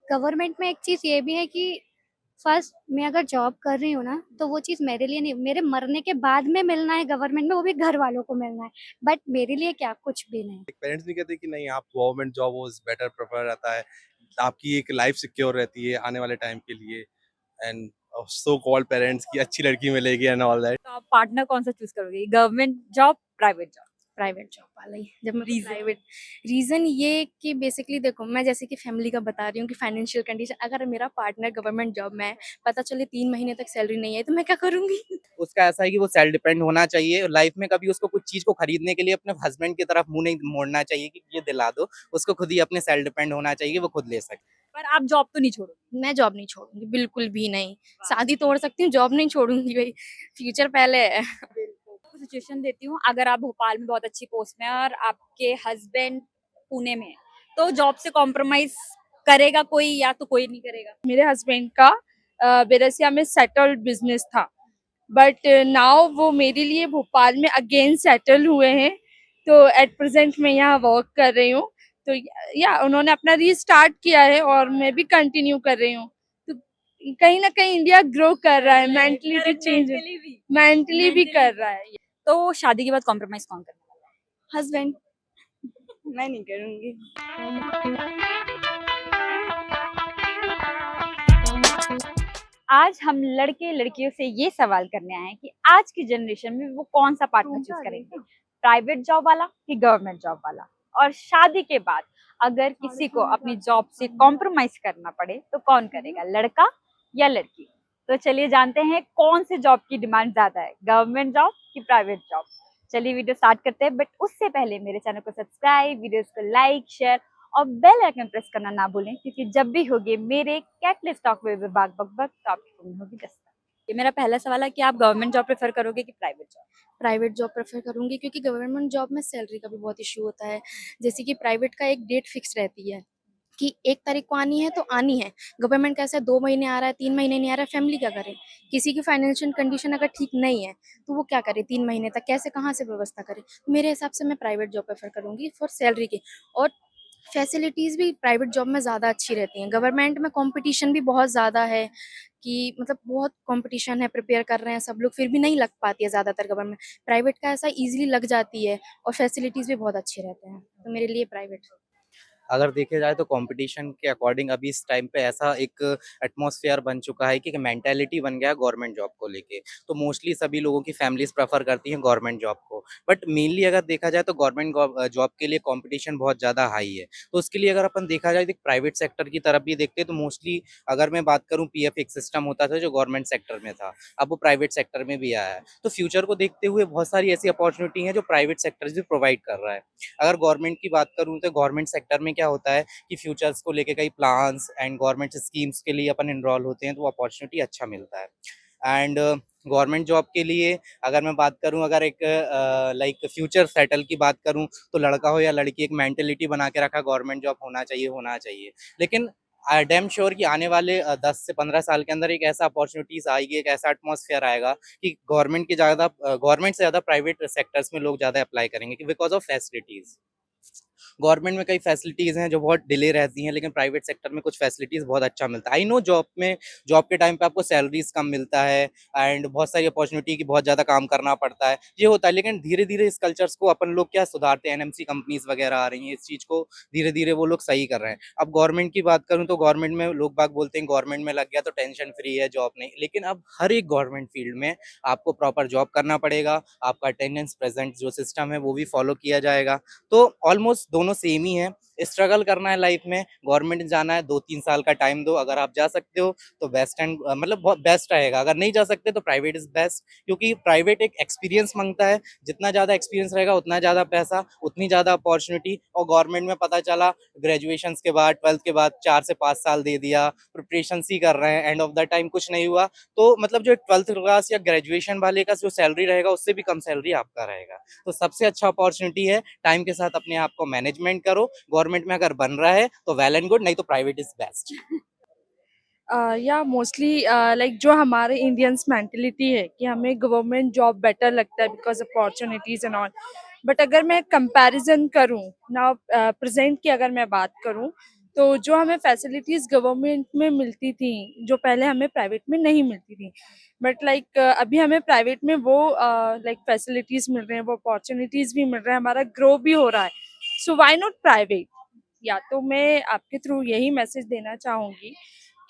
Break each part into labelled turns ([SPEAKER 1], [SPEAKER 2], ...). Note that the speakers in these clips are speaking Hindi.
[SPEAKER 1] गवर्नमेंट में एक चीज़ ये भी है कि फर्स्ट मैं अगर जॉब कर रही हूँ ना, तो वो चीज़ मेरे लिए नहीं, मेरे मरने के बाद में मिलना है गवर्नमेंट में, वो भी घर वालों को मिलना है। बट मेरे लिए क्या, कुछ भी नहीं।
[SPEAKER 2] पेरेंट्स नहीं कहते कि नहीं आप गवर्नमेंट जॉब वो बेटर प्रेफर रहता है, आपकी एक लाइफ सिक्योर रहती है आने वाले टाइम के लिए, एंड सो कॉल्ड पेरेंट्स की अच्छी लड़की मिलेगी एंड ऑल दैट।
[SPEAKER 3] तो आप पार्टनर कौन सा चूज करोगे, government job, private job?
[SPEAKER 1] Private job वाला ही, जब मेरे को
[SPEAKER 3] रीजन?
[SPEAKER 1] प्राइवेट रीज़न ये कि बेसिकली देखो, मैं जैसे कि फैमिली का बता रही हूँ कि फाइनेंशियल कंडीशन, अगर मेरा पार्टनर गवर्नमेंट जॉब में है, पता चले 3 महीने तक सैलरी नहीं आई, तो मैं क्या करूँगी?
[SPEAKER 4] उसका ऐसा है कि वो सेल्फ डिपेंड होना चाहिए लाइफ में। कभी उसको कुछ चीज को खरीदने के लिए अपने हस्बैंड की तरफ मुंह नहीं मोड़ना चाहिए कि ये दिला दो। उसको खुद ही अपने सेल्फ डिपेंड होना चाहिए कि वो खुद ले सके।
[SPEAKER 3] पर आप जॉब तो नहीं छोड़ोगे?
[SPEAKER 1] मैं जॉब नहीं छोड़ूँगी, बिल्कुल भी नहीं। शादी तोड़ सकती हूँ, जॉब नहीं छोड़ूँगी भई, फ्यूचर पहले है।
[SPEAKER 3] आपको सिचुएशन देती हूँ, अगर आप भोपाल में बहुत अच्छी पोस्ट में हैं और आपके हस्बैंड पुणे में हैं, तो जॉब से कॉम्प्रोमाइज करेगा कोई या तो कोई नहीं करेगा?
[SPEAKER 5] मेरे हस्बैंड का बेरसिया में सेटल्ड बिजनेस था, बट नाउ वो मेरे लिए भोपाल में अगेन सेटल हुए हैं। तो एट प्रेजेंट मैं यहाँ वर्क कर रही हूँ। तो या उन्होंने अपना रीस्टार्ट किया है और मैं भी कंटिन्यू कर रही हूँ। तो कहीं ना कहीं इंडिया ग्रो कर रहा है, मेंटलिटी चेंज मेंटली भी कर रहा है।
[SPEAKER 3] तो शादी के बाद कॉम्प्रोमाइज कौन करने वाला है?
[SPEAKER 1] हस्बैंड, मैं नहीं करूँगी।
[SPEAKER 3] आज हम लड़के लड़कियों से ये सवाल करने आए हैं कि आज की जनरेशन में वो कौन सा पार्टनर चूज करेंगे, प्राइवेट जॉब वाला कि गवर्नमेंट जॉब वाला? और शादी के बाद अगर किसी को अपनी जॉब से कॉम्प्रोमाइज करना पड़े तो कौन करेगा, लड़का या लड़की? तो चलिए जानते हैं कौन से जॉब की डिमांड ज्यादा है, गवर्नमेंट जॉब कि प्राइवेट जॉब। चलिए वीडियो स्टार्ट करते हैं, बट उससे पहले मेरे चैनल को सब्सक्राइब, वीडियोस को लाइक, शेयर और बेल आइकन प्रेस करना ना भूलें, क्योंकि जब भी होगी मेरे कैटलिस्ट टॉक में विभाग बकबक तो आपकी फोन में होगी दस्तक। ये मेरा पहला सवाल है कि आप गवर्नमेंट जॉब प्रेफर करोगे कि private job?
[SPEAKER 1] Private job prefer करूँगी, क्योंकि गवर्नमेंट जॉब में सैलरी का भी बहुत इश्यू होता है। जैसे कि प्राइवेट का एक डेट फिक्स रहती है कि 1 तारीख को आनी है तो आनी है। गवर्नमेंट का ऐसा है 2 महीने आ रहा है, 3 महीने नहीं आ रहा है, फैमिली क्या करे? किसी की फाइनेंशियल कंडीशन अगर ठीक नहीं है, तो वो क्या करे 3 महीने तक, कैसे कहाँ से व्यवस्था करे? तो मेरे हिसाब से मैं प्राइवेट जॉब प्रेफर करूँगी फॉर सैलरी की। और फैसिलिटीज़ भी प्राइवेट जॉब में ज़्यादा अच्छी रहती हैं। गवर्नमेंट में कॉम्पिटिशन भी बहुत ज़्यादा है कि मतलब बहुत कॉम्पिटिशन है, प्रिपेयर कर रहे हैं सब लोग, फिर भी नहीं लग पाती है ज़्यादातर गवर्नमेंट। प्राइवेट का ऐसा ईज़िली लग जाती है और फैसिलिटीज़ भी बहुत अच्छे रहते हैं। तो मेरे लिए प्राइवेट।
[SPEAKER 4] अगर देखे जाए तो कंपटीशन के अकॉर्डिंग अभी इस टाइम पे ऐसा एक एटमॉस्फेयर बन चुका है कि मेंटालिटी बन गया है गवर्नमेंट जॉब को लेके। तो मोस्टली सभी लोगों की फैमिलीज प्रेफर करती हैं गवर्नमेंट जॉब को। बट मेनली अगर देखा जाए तो गवर्नमेंट जॉब के लिए कंपटीशन बहुत ज़्यादा हाई है। तो उसके लिए अगर अपन देखा जाए तो प्राइवेट सेक्टर की तरफ भी देखते हैं तो मोस्टली अगर मैं बात करूँ पीएफ एक सिस्टम होता था जो गवर्नमेंट सेक्टर में था, अब वो प्राइवेट सेक्टर में भी आया है। तो फ्यूचर को देखते हुए बहुत सारी ऐसी अपॉर्चुनिटी हैं जो प्राइवेट सेक्टर भी प्रोवाइड कर रहा है। अगर गवर्नमेंट की बात करूँ तो गवर्नमेंट सेक्टर में क्या होता है कि फ्यूचर्स को लेके कई प्लान्स एंड गवर्नमेंट स्कीम्स के लिए अपन इनरोल होते हैं तो वो अपॉर्चुनिटी अच्छा मिलता है। एंड गवर्नमेंट जॉब के लिए अगर मैं बात करूं, अगर एक लाइक फ्यूचर सेटल की बात करूं तो लड़का हो या लड़की एक मेंटेलिटी बना के रखा गवर्नमेंट जॉब होना चाहिए होना चाहिए। लेकिन आई डैम श्योर कि आने वाले 10 से 15 साल के अंदर एक ऐसा अपॉर्चुनिटीज आएगी, एक ऐसा एटमॉस्फेयर आएगा कि गवर्नमेंट से ज़्यादा प्राइवेट सेक्टर्स में लोग ज़्यादा अप्लाई करेंगे बिकॉज ऑफ फैसिलिटीज़। गवर्नमेंट में कई फैसिलिटीज़ हैं जो बहुत डिले रहती हैं, लेकिन प्राइवेट सेक्टर में कुछ फैसिलिटीज़ बहुत अच्छा मिलता है। आई नो जॉब के टाइम पे आपको सैलरीज कम मिलता है एंड बहुत सारी अपॉर्चुनिटी की बहुत ज़्यादा काम करना पड़ता है, ये होता है। लेकिन धीरे धीरे इस कल्चर्स को अपन लोग क्या सुधारते हैं, एनएमसी कंपनीज वगैरह आ रही हैं, इस चीज़ को धीरे धीरे वो लोग सही कर रहे हैं। अब गवर्नमेंट की बात करूँ तो गवर्नमेंट में लोग बाग बोलते हैं गवर्नमेंट में लग गया तो टेंशन फ्री है, जॉब नहीं। लेकिन अब हर एक गवर्नमेंट फील्ड में आपको प्रॉपर जॉब करना पड़ेगा, आपका अटेंडेंस प्रेजेंट जो सिस्टम है वो भी फॉलो किया जाएगा। तो ऑलमोस्ट दोनों सेम ही है। स्ट्रगल करना है लाइफ में, गवर्नमेंट जाना है, 2-3 साल का टाइम दो। अगर आप जा सकते हो तो बेस्ट एंड मतलब बहुत बेस्ट रहेगा, अगर नहीं जा सकते तो प्राइवेट इज बेस्ट। क्योंकि प्राइवेट एक एक्सपीरियंस मांगता है, जितना ज़्यादा एक्सपीरियंस रहेगा उतना ज़्यादा पैसा, उतनी ज़्यादा अपॉर्चुनिटी। और गवर्नमेंट में पता चला ग्रेजुएशन के बाद 12th के बाद 4 से 5 साल दे दिया, प्रिपरेशन ही कर रहे हैं, एंड ऑफ द टाइम कुछ नहीं हुआ। तो मतलब जो 12th क्लास या ग्रेजुएशन वाले का जो सैलरी रहेगा उससे भी कम सैलरी आपका रहेगा। तो सबसे अच्छा अपॉर्चुनिटी है, टाइम के साथ अपने आप को मैनेजमेंट करो। गवर्नमेंट में अगर बन रहा है तो वेल एंड गुड, नहीं तो प्राइवेट इज बेस्ट।
[SPEAKER 5] या मोस्टली लाइक जो हमारे इंडियंस मेंटलिटी है कि हमें गवर्नमेंट जॉब बेटर लगता है because opportunities and all. But अगर मैं कंपैरिजन करूं ना, प्रेजेंट की अगर मैं बात करूं तो जो हमें फैसिलिटीज़ गवर्नमेंट में मिलती थी, जो पहले हमें प्राइवेट में नहीं मिलती थी, बट लाइक अभी हमें प्राइवेट में वो लाइक फैसिलिटीज़ मिल रहे हैं, वो अपॉर्चुनिटीज़ भी मिल रहे हैं, हमारा ग्रो भी हो रहा है। So why not private? या तो मैं आपके थ्रू यही मैसेज देना चाहूँगी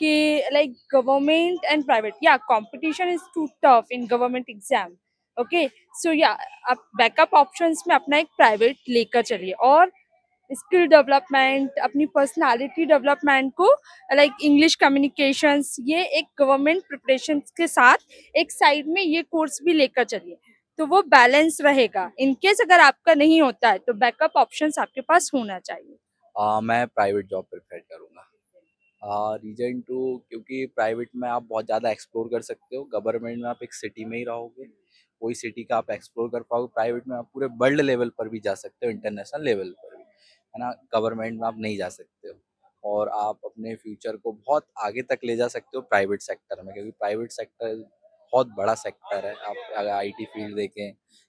[SPEAKER 5] कि लाइक गवर्नमेंट एंड प्राइवेट, या competition is too tough in government exam, okay. So या आप बैकअप ऑप्शंस में अपना एक प्राइवेट लेकर चलिए, और स्किल डेवलपमेंट, अपनी पर्सनालिटी डेवलपमेंट को, लाइक इंग्लिश कम्युनिकेशंस, ये एक गवर्नमेंट प्रिपरेशन के साथ एक साइड में ये कोर्स भी लेकर चलिए, तो वो बैलेंस रहेगा। इन केस अगर आपका नहीं होता है तो बैकअप ऑप्शंस आपके पास होना चाहिए।
[SPEAKER 6] मैं प्राइवेट जॉब प्रेफर करूँगा। रीजन टू, क्योंकि प्राइवेट में आप बहुत ज़्यादा एक्सप्लोर कर सकते हो, गवर्नमेंट में आप एक सिटी में ही रहोगे, वही सिटी का आप एक्सप्लोर कर पाओगे। प्राइवेट में आप पूरे वर्ल्ड लेवल पर भी जा सकते हो, इंटरनेशनल लेवल पर भी, है ना। गवर्नमेंट में आप नहीं जा सकते हो, और आप अपने फ्यूचर को बहुत आगे तक ले जा सकते हो प्राइवेट सेक्टर में, क्योंकि प्राइवेट सेक्टर बहुत बड़ा सेक्टर है। आप अगर आईटी फील्ड देखें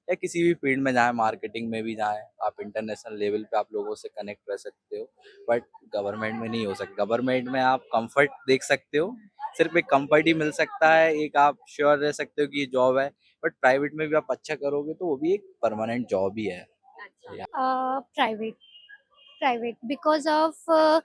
[SPEAKER 6] या किसी भी फील्ड में जाएँ, मार्केटिंग में भी जाएँ, आप इंटरनेशनल लेवल पे आप लोगों से कनेक्ट रह सकते हो, बट गवर्नमेंट में नहीं हो सकता। गवर्नमेंट में आप कंफर्ट देख सकते हो, सिर्फ एक कंफर्ट ही मिल सकता है, एक आप श्योर रह सकते हो कि ये जॉब है, बट प्राइवेट में भी आप अच्छा करोगे तो वो भी एक परमानेंट जॉब ही है। या
[SPEAKER 7] प्राइवेट प्राइवेट बिकॉज ऑफ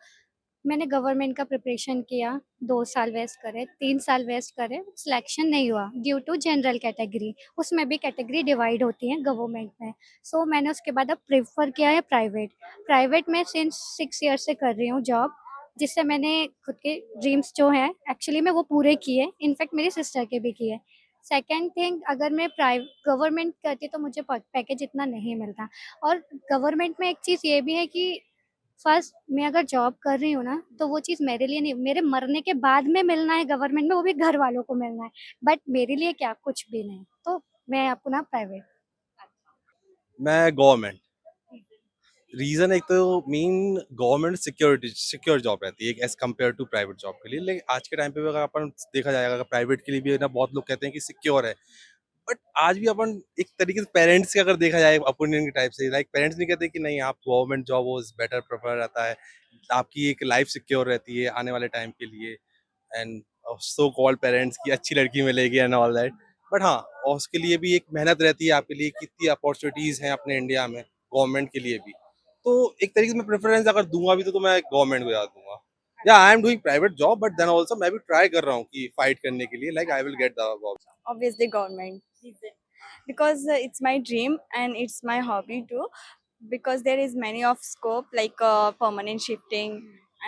[SPEAKER 7] मैंने गवर्नमेंट का प्रिपरेशन किया, 2 साल वेस्ट करे, 3 साल वेस्ट करे, सिलेक्शन नहीं हुआ ड्यू टू जनरल कैटेगरी। उसमें भी कैटेगरी डिवाइड होती है गवर्नमेंट में। सो मैंने उसके बाद अब प्रेफर किया है प्राइवेट। प्राइवेट में सिंस 6 ईयर से कर रही हूँ जॉब, जिससे मैंने खुद के ड्रीम्स जो हैं एक्चुअली में वो पूरे किए, इनफैक्ट मेरी सिस्टर के भी किए। सेकेंड थिंग, अगर मैं प्राइवेट गवर्नमेंट करती तो मुझे पैकेज इतना नहीं मिलता। और गवर्नमेंट में एक चीज़ ये भी है कि फर्स्ट मैं अगर जॉब कर रही हूँ ना, तो वो चीज़ मेरे लिए नहीं, मेरे मरने के बाद में मिलना है गवर्नमेंट में, वो भी घर वालों को मिलना है, बट मेरे लिए क्या, कुछ भी नहीं। तो मैं अपना प्राइवेट।
[SPEAKER 2] मैं गवर्नमेंट। रीजन एक तो मेन, गवर्नमेंट सिक्योर जॉब रहती है as compare to private job के लिए। लेकिन आज के टाइम पे भी अगर अपन देखा जाएगा, अगर प्राइवेट के लिए भी है ना, बहुत लोग कहते हैं कि सिक्योर है, बट आज भी अपन एक तरीके से पेरेंट्स के अगर देखा जाए ओपिनियन के टाइप से, लाइक पेरेंट्स नहीं कहते कि नहीं आप गवर्नमेंट जॉब वो बेटर प्रेफर रहता है, आपकी एक लाइफ सिक्योर रहती है आने वाले टाइम के लिए, एंड सो कॉल्ड पेरेंट्स की अच्छी लड़की मिलेगी एंड ऑल दैट। बट हाँ, और उसके लिए भी एक मेहनत रहती है आपके लिए, कितनी अपॉर्चुनिटीज हैं अपने इंडिया में गवर्नमेंट के लिए भी। तो एक तरीके से मैं प्रेफरेंस अगर दूंगा भी तो मैं गवर्नमेंट को याद दूंगा। या I am doing private job, but then also मैं भी ट्राई कर रहा हूँ कि फाइट करने के लिए, like I will get the job.
[SPEAKER 8] Obviously government, because it's my dream and it's my hobby too, because there is many of scope like permanent shifting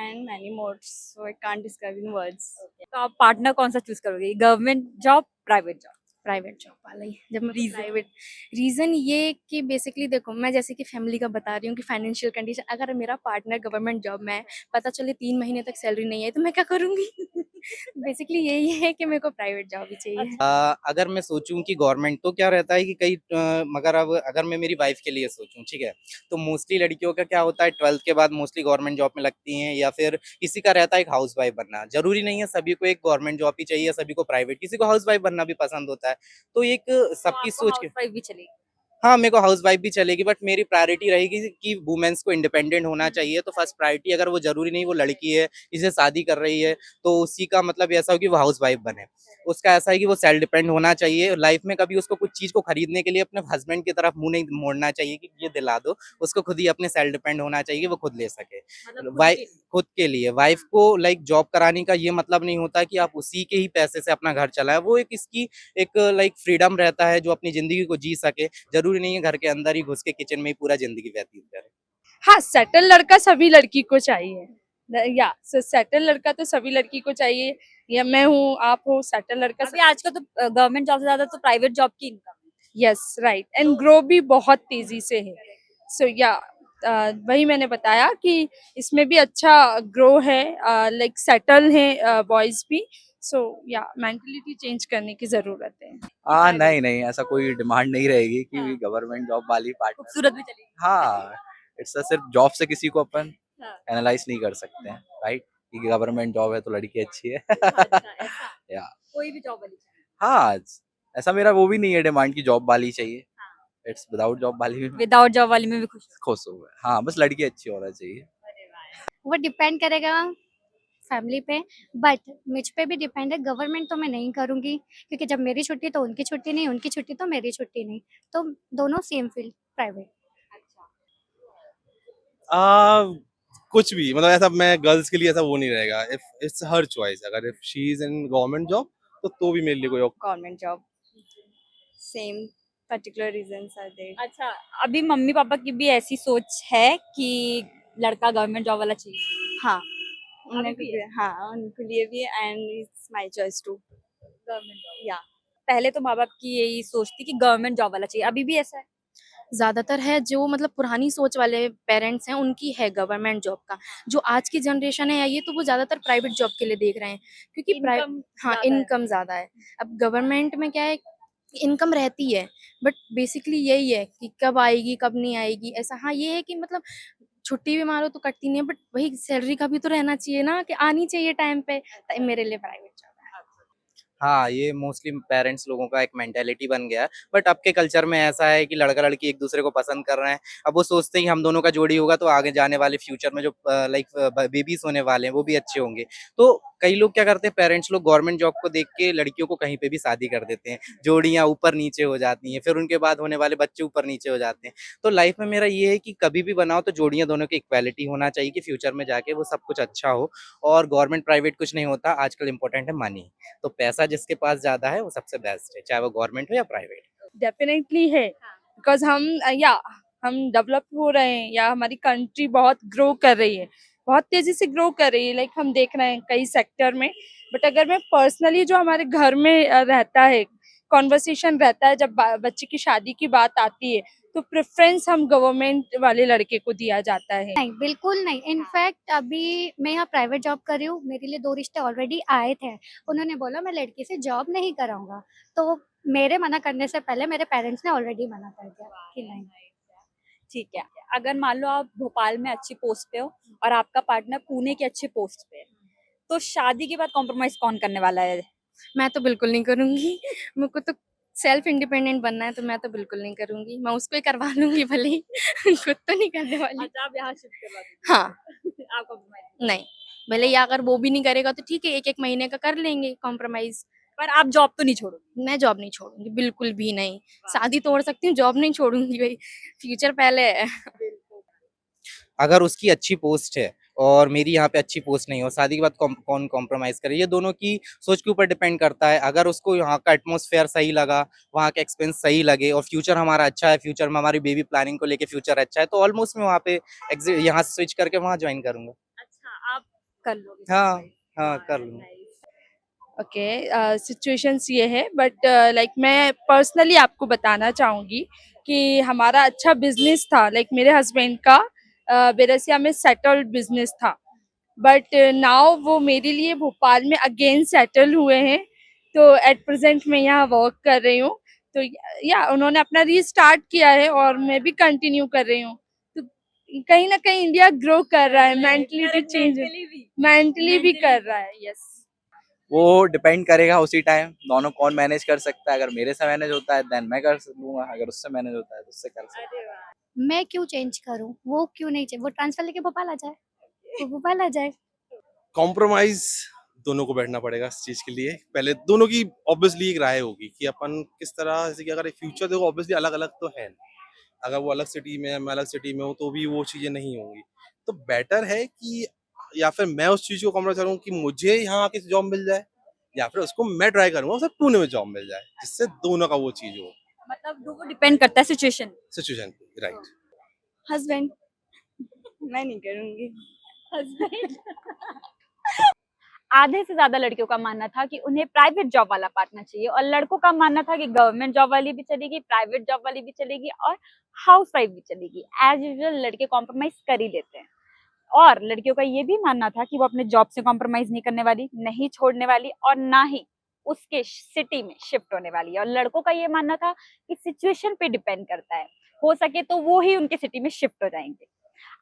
[SPEAKER 8] and many more, so I can't describe in words.
[SPEAKER 3] तो आप पार्टनर कौन सा चूज करोगे, government job, private job?
[SPEAKER 1] Private job वाला ही। जब मैं
[SPEAKER 3] Reason?
[SPEAKER 1] प्राइवेट, रीज़न ये कि बेसिकली देखो, मैं जैसे कि फैमिली का बता रही हूँ कि फाइनेंशियल कंडीशन, अगर मेरा पार्टनर गवर्नमेंट जॉब में है, पता चले 3 महीने तक सैलरी नहीं आई तो मैं क्या करूँगी? बेसिकली यही है कि मेरे को प्राइवेट जॉब ही चाहिए।
[SPEAKER 4] अगर मैं सोचूं कि गवर्नमेंट, तो क्या रहता है कि कई मगर अब अगर मैं मेरी वाइफ के लिए सोचूं, ठीक है, तो मोस्टली लड़कियों का क्या होता है, 12th के बाद मोस्टली गवर्नमेंट जॉब में लगती हैं, या फिर किसी का रहता है एक हाउस वाइफ बनना। जरूरी नहीं है सभी को एक गवर्नमेंट जॉब ही चाहिए, सभी को प्राइवेट, किसी को हाउस वाइफ बनना भी पसंद होता है। तो एक सबकी सोच के,
[SPEAKER 3] हाउसवाइफ भी चलेगी?
[SPEAKER 4] हाँ, मेरे को हाउस वाइफ भी चलेगी, बट मेरी प्रायोरिटी रहेगी कि वुमेन्स को इंडिपेंडेंट होना चाहिए। तो फर्स्ट प्रायोरिटी, अगर वो जरूरी नहीं वो लड़की है, इसे शादी कर रही है, तो उसी का मतलब ऐसा हो कि वो हाउस वाइफ बने। उसका ऐसा है कि वो सेल्फ डिपेंड होना चाहिए लाइफ में। कभी उसको कुछ चीज को खरीदने के लिए अपने हस्बैंड की तरफ मुंह नहीं मोड़ना चाहिए कि ये दिला दो। उसको खुद ही अपने सेल्फ डिपेंड होना चाहिए कि वो खुद ले सके।
[SPEAKER 3] मतलब
[SPEAKER 4] वाइफ खुद के लिए, वाइफ को लाइक जॉब कराने का ये मतलब नहीं होता कि आप उसी के ही पैसे से अपना घर चलाए। वो एक इसकी एक लाइक फ्रीडम रहता है जो अपनी जिंदगी को जी सके। जरूरी नहीं है घर के अंदर ही घुस के किचन में ही पूरा जिंदगी व्यतीत करे।
[SPEAKER 5] हाँ, सेटल लड़का सभी लड़की को चाहिए। या सेटल लड़का तो सभी लड़की को चाहिए, या मैं हूँ, आप हो, सेटल लड़का।
[SPEAKER 3] अभी आजकल तो गवर्नमेंट जॉब से ज्यादा तो प्राइवेट जॉब की इनकम है।
[SPEAKER 5] यस, राइट, एंड ग्रो भी बहुत तेजी से है। सो या वही मैंने बताया कि इसमें भी अच्छा ग्रो है, लाइक सेटल है बॉयज भी। सो या मेंटलिटी चेंज करने की जरूरत है।
[SPEAKER 6] नहीं नहीं, ऐसा कोई डिमांड नहीं रहेगी कि
[SPEAKER 3] हाँ।
[SPEAKER 6] गवर्नमेंट जॉब वाली पार्टनर।
[SPEAKER 3] खूबसूरत भी चलेगी?
[SPEAKER 6] हाँ, इट्स सिर्फ जॉब से किसी को अपन
[SPEAKER 3] हाँ।
[SPEAKER 6] एनालाइज नहीं कर सकते हैं, राइट, कि गवर्नमेंट जॉब है तो लड़की अच्छी है।
[SPEAKER 3] अच्छा, ऐसा?
[SPEAKER 6] या
[SPEAKER 3] कोई भी जॉब वाली चाहिए?
[SPEAKER 6] हाँ, ऐसा मेरा वो भी नहीं है डिमांड की जॉब वाली चाहिए।
[SPEAKER 3] हाँ।
[SPEAKER 6] विदाउट जॉब वाली भी
[SPEAKER 3] विदाउट जॉब वाली में भी खुश हो?
[SPEAKER 6] खुश हो गए। हाँ, बस लड़की अच्छी होना चाहिए।
[SPEAKER 3] अरे वाह!
[SPEAKER 7] वो डिपेंड करेगा फैमिली पे, बट मुझ पे भी डिपेंड है। गवर्नमेंट तो मैं नहीं करूँगी, क्योंकि जब मेरी छुट्टी तो उनकी छुट्टी नहीं, उनकी छुट्टी तो मेरी छुट्टी नहीं, तो दोनों सेम फील्ड प्राइवेट।
[SPEAKER 2] आ, कुछ भी मतलब ऐसा मैं गर्ल्स के लिए ऐसा वो नहीं रहेगा, इफ इट्स हर चॉइस, अगर if she is in government job तो भी मेरे लिए कोई
[SPEAKER 8] Government job. Same particular reasons are there.
[SPEAKER 3] अच्छा, अभी मम्मी पापा की भी ऐसी सोच है कि लड़का गवर्नमेंट जॉब वाला चाहिए?
[SPEAKER 8] हाँ,
[SPEAKER 3] अभी भी है?
[SPEAKER 8] हाँ, उनके लिए भी, and it's my choice too.
[SPEAKER 3] Government job.
[SPEAKER 8] Yeah.
[SPEAKER 3] पहले तो माँ बाप की यही सोच थी कि गवर्नमेंट जॉब वाला चाहिए, अभी भी ऐसा है?
[SPEAKER 1] ज़्यादातर है जो मतलब पुरानी सोच वाले पेरेंट्स हैं उनकी है गवर्नमेंट जॉब का। जो आज की जनरेशन है या ये तो वो ज़्यादातर प्राइवेट जॉब के लिए देख रहे हैं क्योंकि
[SPEAKER 3] इनकम
[SPEAKER 1] हाँ,
[SPEAKER 3] ज़्यादा है।
[SPEAKER 1] इनकम ज़्यादा है। अब गवर्नमेंट में क्या है, इनकम रहती है बट बेसिकली यही है कि कब आएगी, कब नहीं आएगी ऐसा। हाँ, ये है कि मतलब छुट्टी भी मारो तो कटती नहीं है बट वही सैलरी का भी तो रहना चाहिए ना कि आनी चाहिए टाइम पे। त मेरे लिए प्राइवेट जॉब है।
[SPEAKER 4] हाँ, ये मोस्टली पेरेंट्स लोगों का एक मेंटालिटी बन गया है। बट अब के कल्चर में ऐसा है कि लड़का-लड़की एक दूसरे को पसंद कर रहे हैं। अब वो सोचते हैं कि हम दोनों का जोड़ी होगा तो आगे जाने वाले फ्यूचर में जो बेबीज़ होने वाले हैं वो भी अच्छे होंगे। तो कई लोग क्या करते हैं, पेरेंट्स लोग गवर्नमेंट जॉब को देख के लड़कियों को कहीं पे भी शादी कर देते हैं। जोड़ियाँ ऊपर-नीचे हो जाती हैं, फिर उनके बाद होने वाले बच्चे ऊपर-नीचे हो जाते हैं। तो लाइफ में मेरा ये है कि कभी भी बनाओ तो जोड़ियाँ दोनों की इक्वालिटी होना चाहिए कि फ्यूचर में जाके वो सब कुछ अच्छा हो। और गवर्नमेंट प्राइवेट कुछ नहीं होता, आजकल इम्पोर्टेंट है मनी। तो पैसा जिसके पास ज़्यादा है वो सबसे बेस्ट है, चाहे वो गवर्नमेंट हो या प्राइवेट।
[SPEAKER 5] डेफिनेटली है, बिकॉज हम डेवलप हो रहे हैं या हमारी कंट्री बहुत ग्रो कर रही है, बहुत तेजी से ग्रो कर रही है। लाइक हम देख रहे हैं कई सेक्टर में। बट अगर मैं पर्सनली जो हमारे घर में रहता है, कॉन्वर्सेशन रहता है जब बच्चे की शादी की बात आती है, तो प्रेफरेंस हम गवर्नमेंट वाले लड़के को दिया जाता है।
[SPEAKER 7] नहीं, बिल्कुल नहीं। इनफैक्ट अभी मैं यहाँ प्राइवेट जॉब कर रही हूँ, मेरे लिए 2 रिश्ते ऑलरेडी आए थे। उन्होंने बोला मैं लड़की से जॉब नहीं कराऊँगा, तो मेरे मना करने से पहले मेरे पेरेंट्स ने ऑलरेडी मना कर दिया कि नहीं।
[SPEAKER 3] ठीक है, अगर मान लो आप भोपाल में अच्छी पोस्ट पे हो और आपका पार्टनर पुणे की अच्छी पोस्ट पे है, तो शादी के बाद कॉम्प्रोमाइज कौन करने वाला है?
[SPEAKER 1] मैं तो बिल्कुल नहीं करूँगी। मेरे को तो सेल्फ इंडिपेंडेंट बनना है तो मैं तो बिल्कुल नहीं करूँगी। मैं उसको ही करवा लूँगी भले ही खुद तो नहीं करने वाली।
[SPEAKER 3] अच्छा, आप यहाँ शिफ्ट करवा
[SPEAKER 1] हाँ,
[SPEAKER 3] आप कॉम्प्रोमाइज
[SPEAKER 1] नहीं। भले ही अगर वो भी नहीं करेगा तो ठीक है 1-1 महीने का कर लेंगे कॉम्प्रोमाइज़।
[SPEAKER 3] पर आप जॉब तो नहीं छोड़ोगे?
[SPEAKER 1] मैं जॉब नहीं छोड़ूँगी, बिल्कुल भी नहीं। शादी तोड़ सकती हूँ, जॉब नहीं छोड़ूँगी भई, फ्यूचर पहले है।
[SPEAKER 4] अगर उसकी अच्छी पोस्ट है और मेरी यहाँ पे अच्छी पोस्ट नहीं हो, शादी के बाद कौन कॉम्प्रोमाइज़ करे, ये दोनों की सोच के ऊपर डिपेंड करता है। अगर उसको यहाँ का एटमॉस्फेयर सही लगा, वहाँ का एक्सपेंस सही लगे और फ्यूचर हमारा अच्छा है, फ्यूचर में हमारी बेबी प्लानिंग को लेके फ्यूचर अच्छा है, तो ऑलमोस्ट मैं वहाँ पे यहाँ से स्विच करके वहाँ ज्वाइन करूँगा।
[SPEAKER 3] अच्छा, आप कर लोगे?
[SPEAKER 4] हाँ, हाँ, कर लूँगा।
[SPEAKER 5] ओके, सिचुएशंस ये है, बट लाइक मैं पर्सनली आपको बताना चाहूँगी कि हमारा अच्छा बिजनेस था। लाइक मेरे हस्बैंड का बेरसिया में सेटल्ड बिजनेस था, बट नाउ वो मेरे लिए भोपाल में अगेन सेटल हुए हैं। तो एट प्रेजेंट मैं यहाँ वर्क कर रही हूँ। तो या उन्होंने अपना रीस्टार्ट किया है और मैं भी कंटिन्यू कर रही हूँ। तो कहीं ना कहीं इंडिया ग्रो कर रहा है, मेंटलिटी चेंज मेंटली भी कर रहा है। यस,
[SPEAKER 6] वो डिपेंड करेगा उसी टाइम, दोनों कौन मैनेज कर सकता है। अगर मेरे से मैनेज होता है देन मैं कर लूंगा, अगर उससे मैनेज होता है तो उससे कर सकता है।
[SPEAKER 7] मैं क्यों चेंज करूँ? वो क्यों नहीं वो ट्रांसफर लेके भोपाल आ जाए, वो भोपाल आ जाए।
[SPEAKER 2] कॉम्प्रोमाइज दोनों को बैठना पड़ेगा इस चीज के लिए। पहले दोनों की ऑब्वियसली एक राय होगी कि अपन किस तरह, जैसे कि अगर फ्यूचर देखो ऑब्वियसली अलग अलग तो है, अगर वो अलग सिटी में है मैं अलग सिटी में हूँ तो भी वो चीजें नहीं होंगी। तो बेटर है कि या फिर मैं उस चीज को कॉम्प्रोमाइज करूँ कि मुझे यहाँ आके जॉब मिल जाए, या फिर उसको मैं ट्राई करूंगा उसे पुणे में जॉब मिल जाए, जिससे दोनों का वो चीज हो,
[SPEAKER 3] मतलब वो डिपेंड करता है सिचुएशन।
[SPEAKER 2] सिचुएशन। राइट।
[SPEAKER 8] हस्बैंड, मैं नहीं करूँगी।
[SPEAKER 3] आधे से ज्यादा लड़कियों का मानना था कि उन्हें प्राइवेट जॉब वाला पार्टनर चाहिए और लड़कों का मानना था कि गवर्नमेंट जॉब वाली भी चलेगी, प्राइवेट जॉब वाली भी चलेगी और हाउस वाइफ भी चलेगी। एज यूजुअल लड़के कॉम्प्रोमाइज कर ही लेते हैं और लड़कियों का ये भी मानना था कि वो अपने जॉब से कॉम्प्रोमाइज नहीं करने वाली, नहीं छोड़ने वाली और ना ही उसके सिटी में शिफ्ट होने वाली है। और लड़कों का ये मानना था कि सिचुएशन पे डिपेंड करता है, हो सके तो वो ही उनके सिटी में शिफ्ट हो जाएंगे।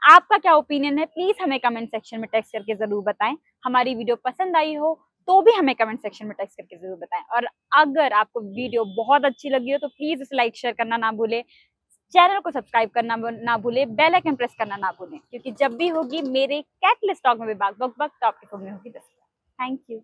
[SPEAKER 3] आपका क्या ओपिनियन है, प्लीज हमें कमेंट सेक्शन में टेक्स्ट करके जरूर बताएं। हमारी वीडियो पसंद आई हो तो भी हमें कमेंट सेक्शन में टेक्स्ट करके जरूर बताएं। और अगर आपको वीडियो बहुत अच्छी लगी हो तो प्लीज इसे लाइक शेयर करना ना भूलें। चैनल को सब्सक्राइब करना ना भूलें, बेल आइकन प्रेस करना ना भूलें, क्योंकि जब भी होगी मेरे कैटलिस्ट टॉक में विभाग बक बक तो आपके फोन में होगी 10। Thank you.